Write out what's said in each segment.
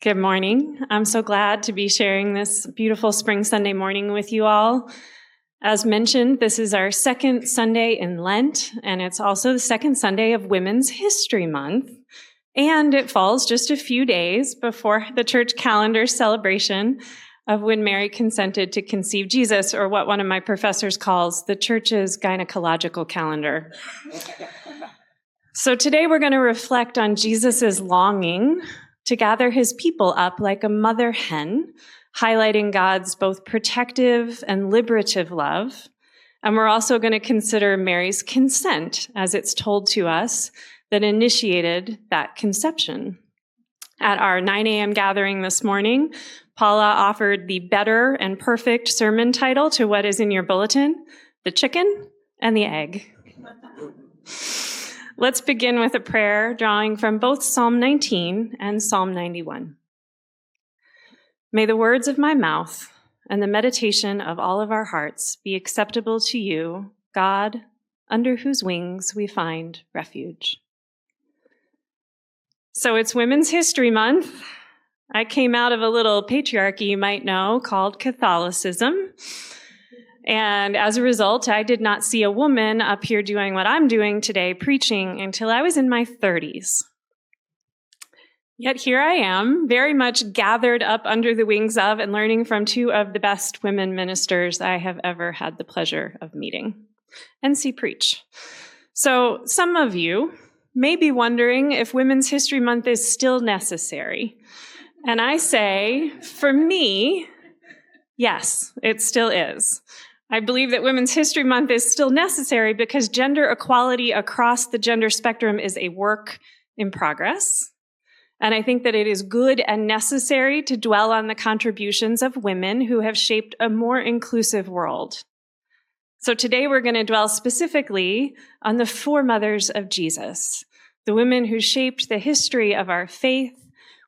Good morning. I'm so glad to be sharing this beautiful spring Sunday morning with you all. As mentioned, this is our second Sunday in Lent, and it's also the second Sunday of Women's History Month. And it falls just a few days before the church calendar celebration of when Mary consented to conceive Jesus, or what one of my professors calls the church's gynecological calendar. So today we're going to reflect on Jesus's longing to gather his people up like a mother hen, highlighting God's both protective and liberative love. And we're also going to consider Mary's consent, as it's told to us, that initiated that conception. At our 9 a.m. gathering this morning, Paula offered the better and perfect sermon title to what is in your bulletin: the chicken and the egg. Let's begin with a prayer drawing from both Psalm 19 and Psalm 91. May the words of my mouth and the meditation of all of our hearts be acceptable to you, God, under whose wings we find refuge. So it's Women's History Month. I came out of a little patriarchy you might know called Catholicism. And as a result, I did not see a woman up here doing what I'm doing today, preaching, until I was in my 30s. Yet here I am, very much gathered up under the wings of and learning from two of the best women ministers I have ever had the pleasure of meeting and see preach. So some of you may be wondering if Women's History Month is still necessary. And I say, for me, yes, it still is. I believe that Women's History Month is still necessary because gender equality across the gender spectrum is a work in progress. And I think that it is good and necessary to dwell on the contributions of women who have shaped a more inclusive world. So today we're going to dwell specifically on the foremothers of Jesus, the women who shaped the history of our faith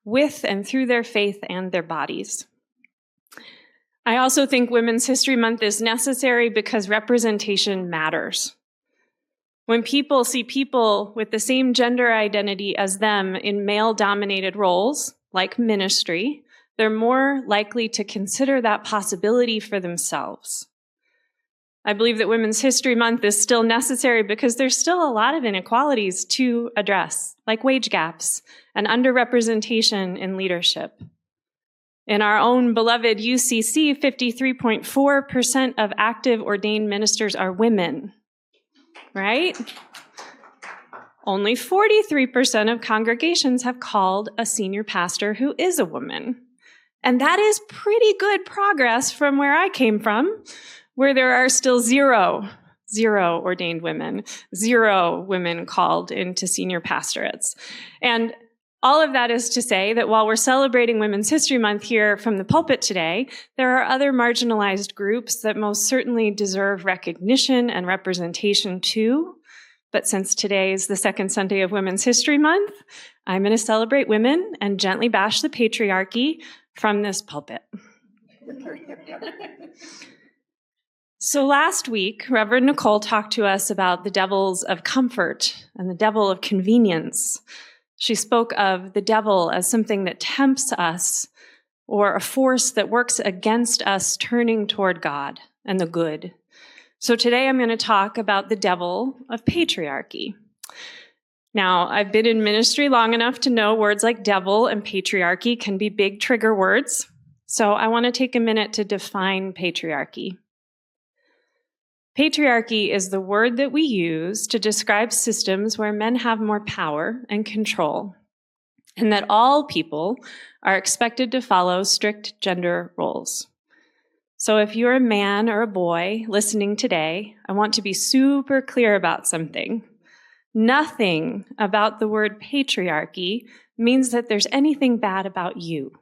with and through their faith and their bodies. I also think Women's History Month is necessary because representation matters. When people see people with the same gender identity as them in male-dominated roles, like ministry, they're more likely to consider that possibility for themselves. I believe that Women's History Month is still necessary because there's still a lot of inequalities to address, like wage gaps and underrepresentation in leadership. In our own beloved UCC, 53.4% of active ordained ministers are women, right? Only 43% of congregations have called a senior pastor who is a woman. And that is pretty good progress from where I came from, where there are still zero ordained women, 0 women called into senior pastorates. And all of that is to say that while we're celebrating Women's History Month here from the pulpit today, there are other marginalized groups that most certainly deserve recognition and representation too. But since today is the second Sunday of Women's History Month, I'm going to celebrate women and gently bash the patriarchy from this pulpit. So last week, Reverend Nicole talked to us about the devils of comfort and the devil of convenience. She spoke of the devil as something that tempts us, or a force that works against us turning toward God and the good. So today I'm going to talk about the devil of patriarchy. Now, I've been in ministry long enough to know words like devil and patriarchy can be big trigger words. So I want to take a minute to define patriarchy. Patriarchy is the word that we use to describe systems where men have more power and control, and that all people are expected to follow strict gender roles. So if you're a man or a boy listening today, I want to be super clear about something. Nothing about the word patriarchy means that there's anything bad about you.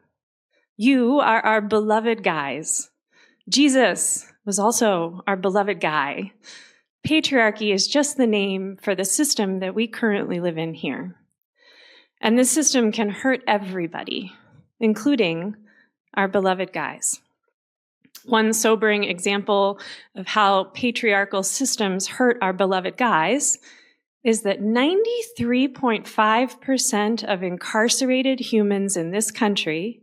You are our beloved guys. Jesus was also our beloved guy. Patriarchy is just the name for the system that we currently live in here. And this system can hurt everybody, including our beloved guys. One sobering example of how patriarchal systems hurt our beloved guys is that 93.5% of incarcerated humans in this country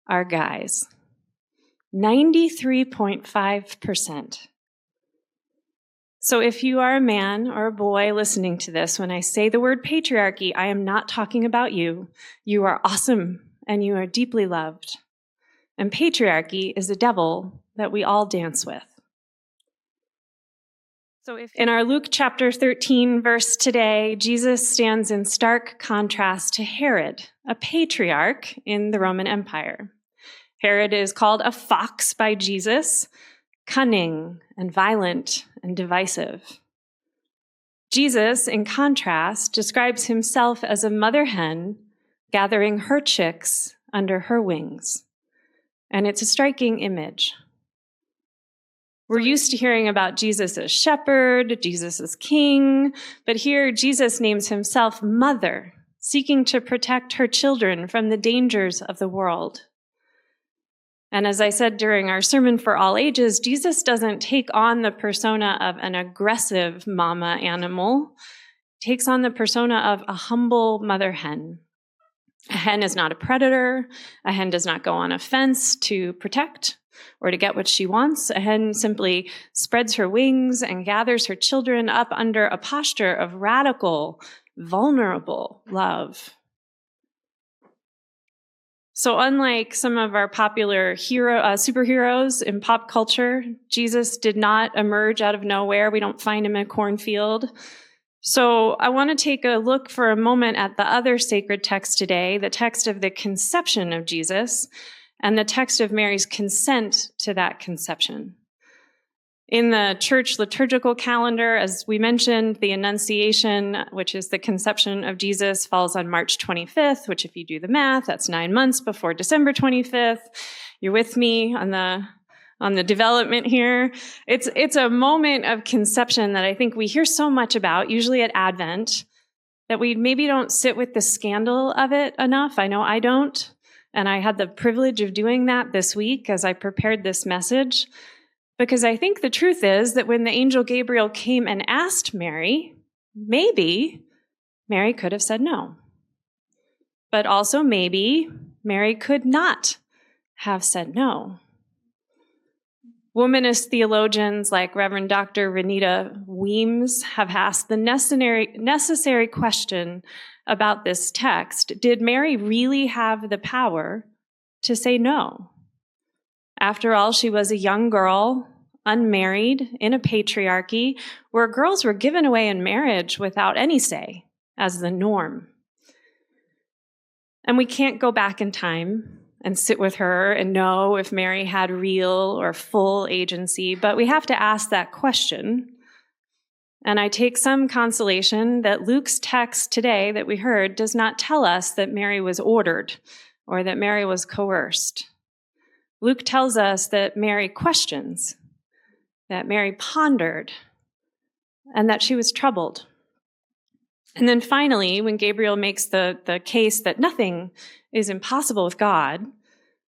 are guys. 93.5%. So if you are a man or a boy listening to this, when I say the word patriarchy, I am not talking about you. You are awesome and you are deeply loved. And patriarchy is a devil that we all dance with. So in our Luke chapter 13 verse today, Jesus stands in stark contrast to Herod, a patriarch in the Roman Empire. Herod is called a fox by Jesus, cunning and violent and divisive. Jesus, in contrast, describes himself as a mother hen gathering her chicks under her wings. And it's a striking image. We're used to hearing about Jesus as shepherd, Jesus as king, but here Jesus names himself mother, seeking to protect her children from the dangers of the world. And as I said during our Sermon for All Ages, Jesus doesn't take on the persona of an aggressive mama animal, takes on the persona of a humble mother hen. A hen is not a predator. A hen does not go on a fence to protect or to get what she wants. A hen simply spreads her wings and gathers her children up under a posture of radical, vulnerable love. So unlike some of our popular superheroes in pop culture, Jesus did not emerge out of nowhere. We don't find him in a cornfield. So I want to take a look for a moment at the other sacred text today, the text of the conception of Jesus, and the text of Mary's consent to that conception. In the church liturgical calendar, as we mentioned, the Annunciation, which is the conception of Jesus, falls on March 25th, which if you do the math, that's 9 months before December 25th. You're with me on the development here. It's a moment of conception that I think we hear so much about, usually at Advent, that we maybe don't sit with the scandal of it enough. I know I don't. And I had the privilege of doing that this week as I prepared this message. Because I think the truth is that when the angel Gabriel came and asked Mary, maybe Mary could have said no. But also maybe Mary could not have said no. Womanist theologians like Reverend Dr. Renita Weems have asked the necessary question about this text. Did Mary really have the power to say no? After all, she was a young girl, unmarried, in a patriarchy where girls were given away in marriage without any say as the norm. And we can't go back in time and sit with her and know if Mary had real or full agency, but we have to ask that question. And I take some consolation that Luke's text today that we heard does not tell us that Mary was ordered or that Mary was coerced. Luke tells us that Mary questions, that Mary pondered, and that she was troubled. And then finally, when Gabriel makes the case that nothing is impossible with God,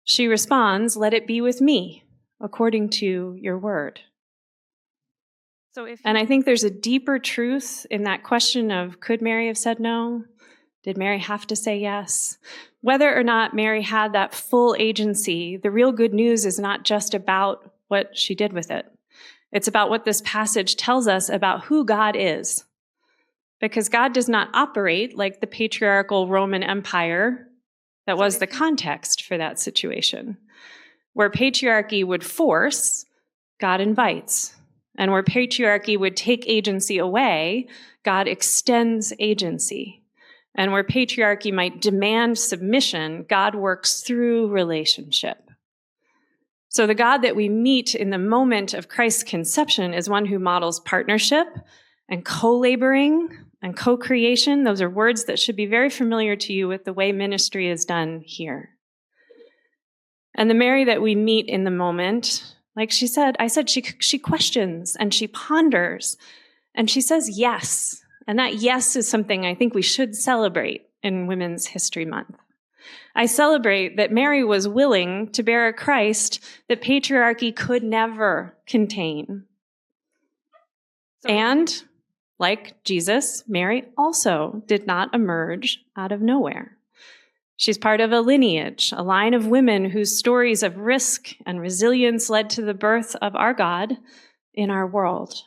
she responds, "Let it be with me, according to your word." And I think there's a deeper truth in that question of, could Mary have said no? Did Mary have to say yes? Whether or not Mary had that full agency, the real good news is not just about what she did with it. It's about what this passage tells us about who God is. Because God does not operate like the patriarchal Roman Empire that was the context for that situation. Where patriarchy would force, God invites. And where patriarchy would take agency away, God extends agency. And where patriarchy might demand submission, God works through relationship. So the God that we meet in the moment of Christ's conception is one who models partnership and co-laboring and co-creation. Those are words that should be very familiar to you with the way ministry is done here. And the Mary that we meet in the moment, like she said, she questions and she ponders and she says yes. And that yes is something I think we should celebrate in Women's History Month. I celebrate that Mary was willing to bear a Christ that patriarchy could never contain. And Like Jesus, Mary also did not emerge out of nowhere. She's part of a lineage, a line of women whose stories of risk and resilience led to the birth of our God in our world.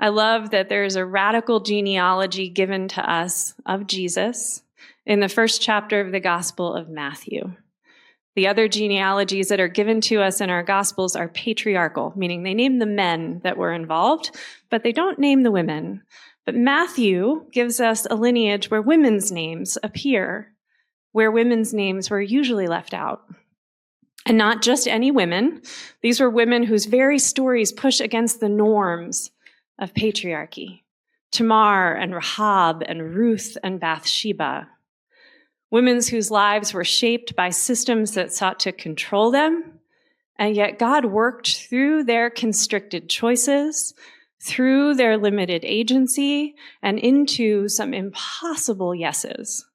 I love that there is a radical genealogy given to us of Jesus in the first chapter of the Gospel of Matthew. The other genealogies that are given to us in our Gospels are patriarchal, meaning they name the men that were involved, but they don't name the women. But Matthew gives us a lineage where women's names appear, where women's names were usually left out. And not just any women. These were women whose very stories push against the norms of patriarchy. Tamar and Rahab and Ruth and Bathsheba. Women whose lives were shaped by systems that sought to control them, and yet God worked through their constricted choices, through their limited agency, and into some impossible yeses.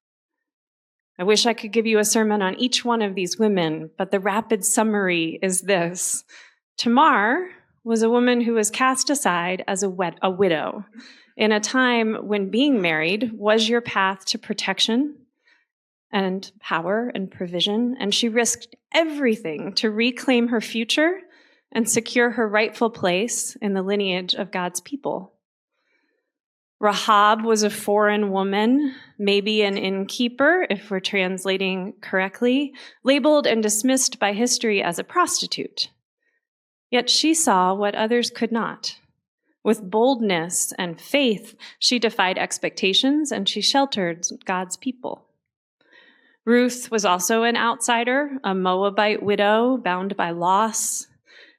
I wish I could give you a sermon on each one of these women, but the rapid summary is this. Tamar was a woman who was cast aside as a widow in a time when being married was your path to protection and power and provision, and she risked everything to reclaim her future and secure her rightful place in the lineage of God's people. Rahab was a foreign woman, maybe an innkeeper, if we're translating correctly, labeled and dismissed by history as a prostitute. Yet she saw what others could not. With boldness and faith, she defied expectations and she sheltered God's people. Ruth was also an outsider, a Moabite widow bound by loss.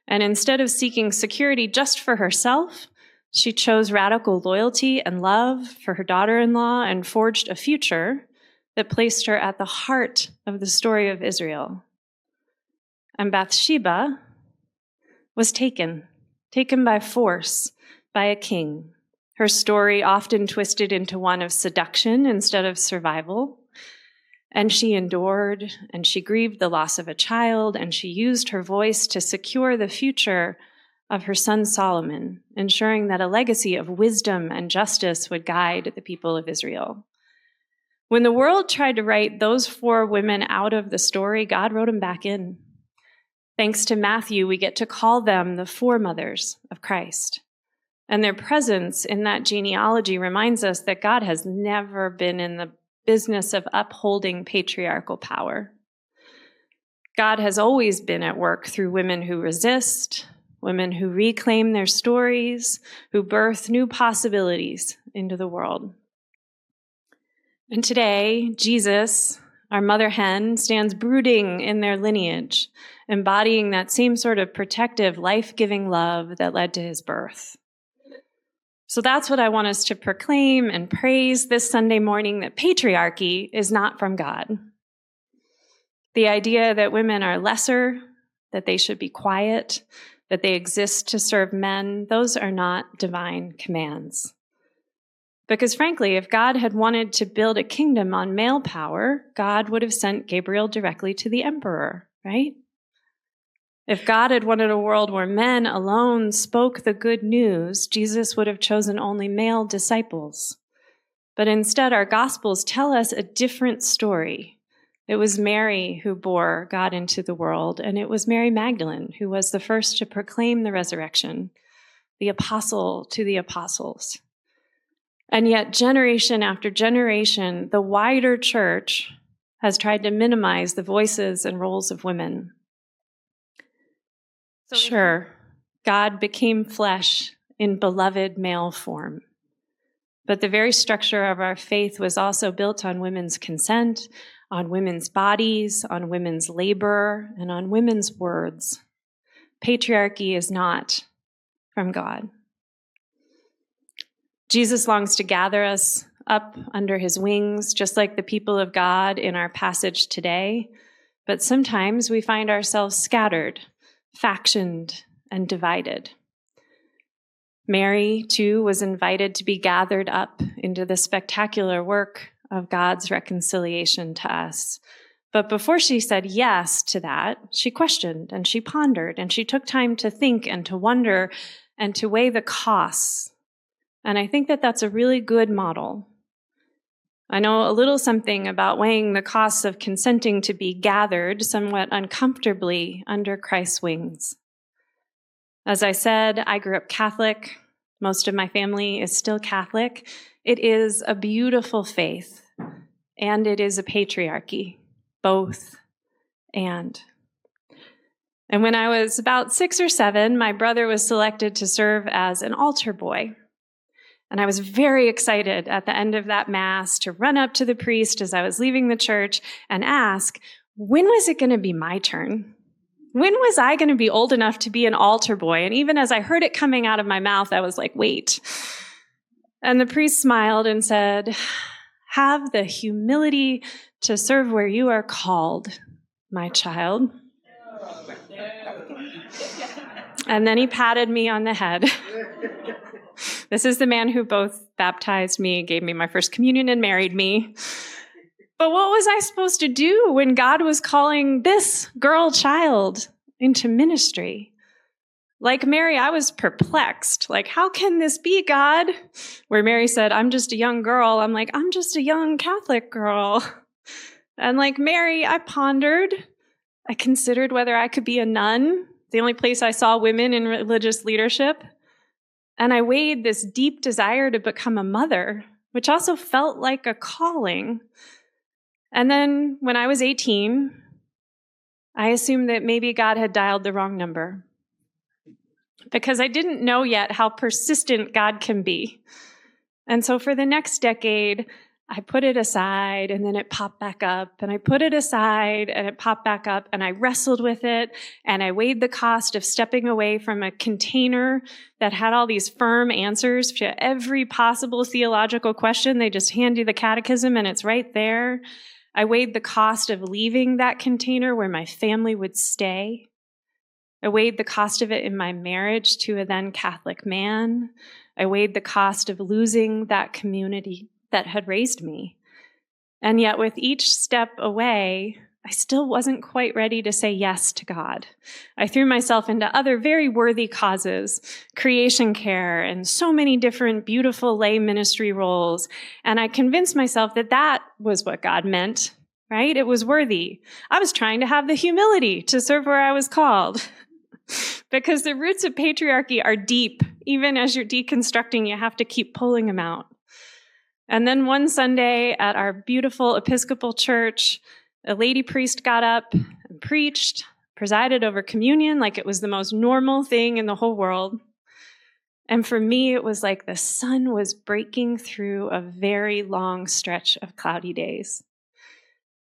And instead of seeking security just for herself, she chose radical loyalty and love for her daughter-in-law and forged a future that placed her at the heart of the story of Israel. And Bathsheba was taken by force by a king. Her story often twisted into one of seduction instead of survival. And she endured, and she grieved the loss of a child, and she used her voice to secure the future of her son Solomon, ensuring that a legacy of wisdom and justice would guide the people of Israel. When the world tried to write those four women out of the story, God wrote them back in. Thanks to Matthew, we get to call them the foremothers of Christ. And their presence in that genealogy reminds us that God has never been in the business of upholding patriarchal power. God has always been at work through women who resist, women who reclaim their stories, who birth new possibilities into the world. And today, Jesus, our mother hen, stands brooding in their lineage, embodying that same sort of protective, life-giving love that led to his birth. So that's what I want us to proclaim and praise this Sunday morning, that patriarchy is not from God. The idea that women are lesser, that they should be quiet, that they exist to serve men, those are not divine commands. Because frankly, if God had wanted to build a kingdom on male power, God would have sent Gabriel directly to the emperor, right? If God had wanted a world where men alone spoke the good news, Jesus would have chosen only male disciples. But instead, our Gospels tell us a different story. It was Mary who bore God into the world, and it was Mary Magdalene who was the first to proclaim the resurrection, the apostle to the apostles. And yet, generation after generation, the wider church has tried to minimize the voices and roles of women. Sure, God became flesh in beloved male form. But the very structure of our faith was also built on women's consent, on women's bodies, on women's labor, and on women's words. Patriarchy is not from God. Jesus longs to gather us up under his wings, just like the people of God in our passage today. But sometimes we find ourselves scattered, factioned, and divided. Mary, too, was invited to be gathered up into the spectacular work of God's reconciliation to us. But before she said yes to that, she questioned and she pondered and she took time to think and to wonder and to weigh the costs And I think that that's a really good model. I know a little something about weighing the costs of consenting to be gathered somewhat uncomfortably under Christ's wings. As I said, I grew up Catholic. Most of my family is still Catholic. It is a beautiful faith, and it is a patriarchy, both and. And when I was about 6 or 7, my brother was selected to serve as an altar boy. And I was very excited at the end of that mass to run up to the priest as I was leaving the church and ask, when was it going to be my turn? When was I going to be old enough to be an altar boy? And even as I heard it coming out of my mouth, I was like, wait. And the priest smiled and said, have the humility to serve where you are called, my child. And then he patted me on the head. This is the man who both baptized me, gave me my first communion, and married me. But what was I supposed to do when God was calling this girl child into ministry? Like Mary, I was perplexed. Like, how can this be, God? Where Mary said, I'm just a young girl. I'm like, I'm just a young Catholic girl. And like Mary, I pondered. I considered whether I could be a nun, the only place I saw women in religious leadership. And I weighed this deep desire to become a mother, which also felt like a calling. And then when I was 18, I assumed that maybe God had dialed the wrong number, because I didn't know yet how persistent God can be. And so for the next decade, I put it aside, and then it popped back up, and I put it aside, and it popped back up, and I wrestled with it, and I weighed the cost of stepping away from a container that had all these firm answers to every possible theological question. They just hand you the catechism, and it's right there. I weighed the cost of leaving that container where my family would stay. I weighed the cost of it in my marriage to a then Catholic man. I weighed the cost of losing that community that had raised me. And yet with each step away, I still wasn't quite ready to say yes to God. I threw myself into other very worthy causes, creation care, and so many different beautiful lay ministry roles. And I convinced myself that that was what God meant, right? It was worthy. I was trying to have the humility to serve where I was called. Because the roots of patriarchy are deep. Even as you're deconstructing, you have to keep pulling them out. And then one Sunday at our beautiful Episcopal church, a lady priest got up and preached, presided over communion like it was the most normal thing in the whole world. And for me, it was like the sun was breaking through a very long stretch of cloudy days.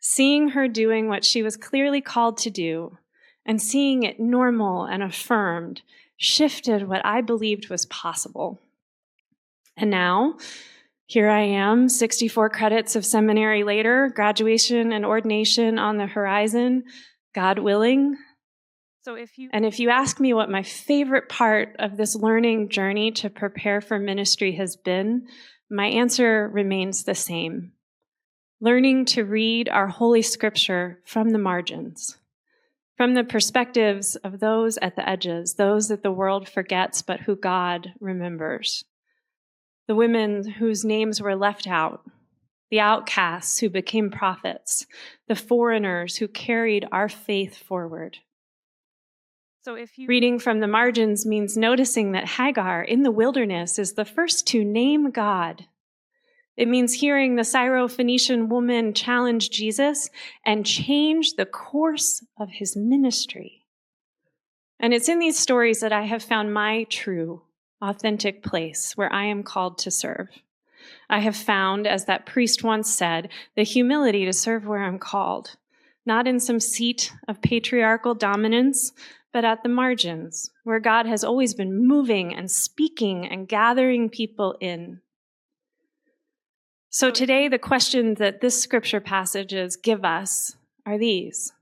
Seeing her doing what she was clearly called to do, and seeing it normal and affirmed, shifted what I believed was possible. And now, here I am, 64 credits of seminary later, graduation and ordination on the horizon, God willing. If you ask me what my favorite part of this learning journey to prepare for ministry has been, my answer remains the same. Learning to read our Holy Scripture from the margins, from the perspectives of those at the edges, those that the world forgets but who God remembers. The women whose names were left out, the outcasts who became prophets, the foreigners who carried our faith forward. Reading from the margins means noticing that Hagar in the wilderness is the first to name God. It means hearing the Syro-Phoenician woman challenge Jesus and change the course of his ministry. And it's in these stories that I have found my true, authentic place where I am called to serve. I have found, as that priest once said, the humility to serve where I'm called, not in some seat of patriarchal dominance, but at the margins, where God has always been moving and speaking and gathering people in. So today, the questions that this scripture passages give us are these.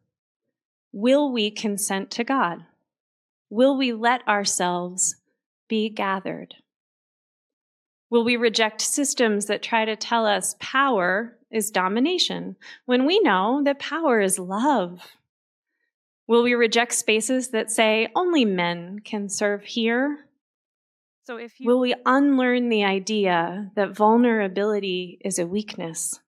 Will we consent to God? Will we let ourselves be gathered? Will we reject systems that try to tell us power is domination when we know that power is love? Will we reject spaces that say only men can serve here? Will we unlearn the idea that vulnerability is a weakness?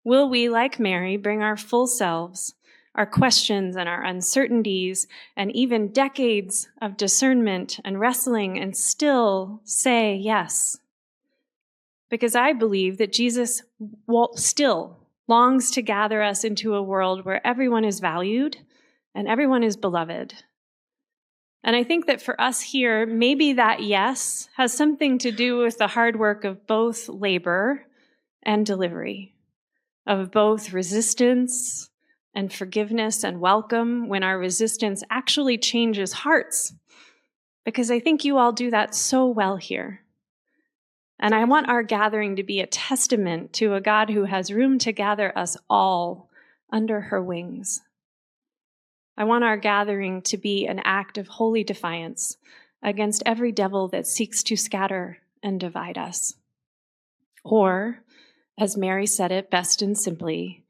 Will we, like Mary, bring our full selves, our questions and our uncertainties, and even decades of discernment and wrestling, and still say yes? Because I believe that Jesus still longs to gather us into a world where everyone is valued and everyone is beloved. And I think that for us here, maybe that yes has something to do with the hard work of both labor and delivery, of both resistance and forgiveness and welcome when our resistance actually changes hearts. Because I think you all do that so well here. And I want our gathering to be a testament to a God who has room to gather us all under her wings. I want our gathering to be an act of holy defiance against every devil that seeks to scatter and divide us. Or, as Mary said it best and simply,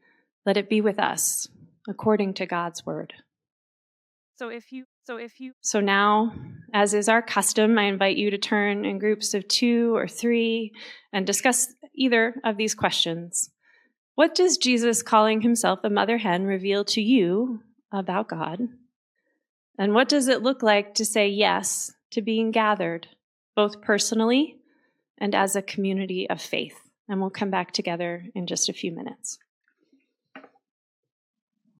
let it be with us, according to God's word. So now, as is our custom, I invite you to turn in groups of 2 or 3 and discuss either of these questions. What does Jesus calling himself a mother hen reveal to you about God? And what does it look like to say yes to being gathered, both personally and as a community of faith? And we'll come back together in just a few minutes.